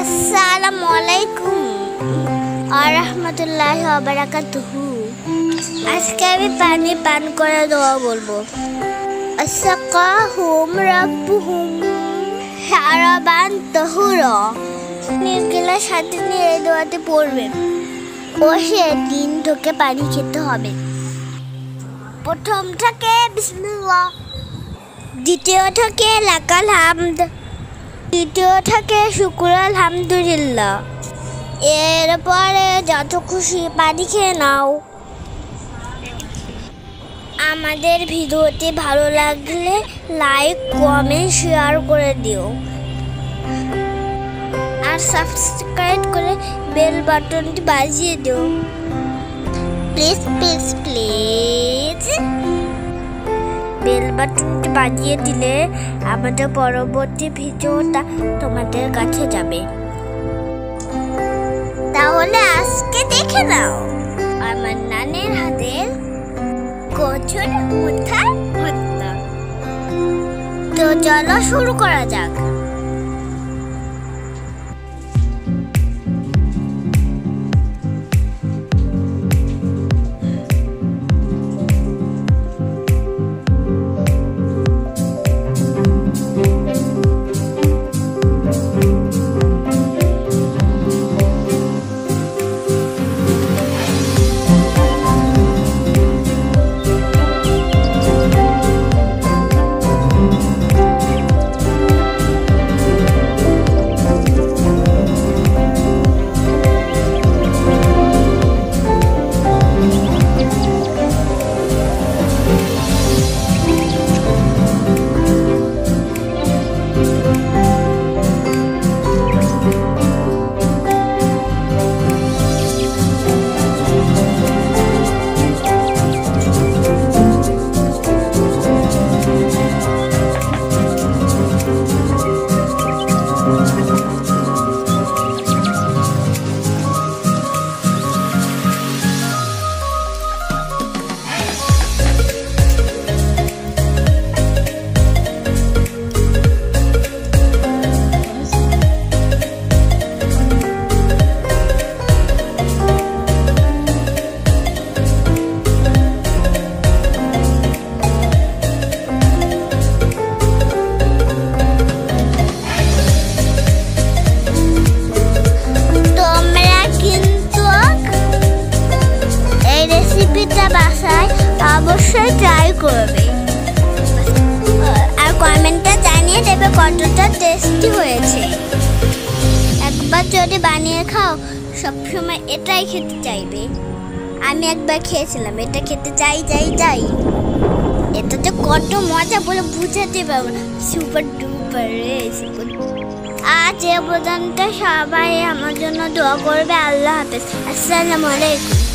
আসসালামু আলাইকুম ওয়া রাহমাতুল্লাহি ওয়া বারাকাতুহু। আজকে আমি পানি পান করে দোয়া বলবো। আসসাকাহুম রাব্বুহুম শারাবান তাহুরা। নির্গিলার সাথে নিয়ে এই দোয়াটি পড়বেন। বসে 3 ঢোকে পানি খেতে হবে। প্রথমটাকে বিসমিল্লাহ, দ্বিতীয়টাকে লাকাল হামদ, তৃতীয়টাকে শুকর আলহামদুলিল্লাহ। এরপরে যত খুশি পানি খেয়ে নাও। আমাদের ভিডিওটি ভালো লাগলে লাইক, কমেন্ট, শেয়ার করে দিও আর সাবস্ক্রাইব করে বেল বাটনটি বাজিয়ে দিও। প্লিজ প্লিজ প্লিজ বেল বাটনটি বাজিয়ে দিলে আমাদের পরবর্তী ভিডিওটা তোমাদের কাছে যাবে। তাহলে আজকে দেখে নাও আমার নানের হাতের কচুর মুথার ভর্তা। তো চলো শুরু করা যাক। অবশ্যই ট্রাই করবে আর কমেন্টে জানিয়ে দেবে কতটা টেস্টি হয়েছে। একবার যদি বানিয়ে খাও সবসময় এটাই খেতে চাইবে। আমি একবার খেয়েছিলাম, এটা খেতে চাই। এটা যে কত মজা বলে বুঝাতে পারবো না। সুপার ডুপার রে সুপার। আজ এ পর্যন্ত সবাই আমার জন্য দোয়া করবে। আল্লাহ হাফেজ। আসসালামু আলাইকুম।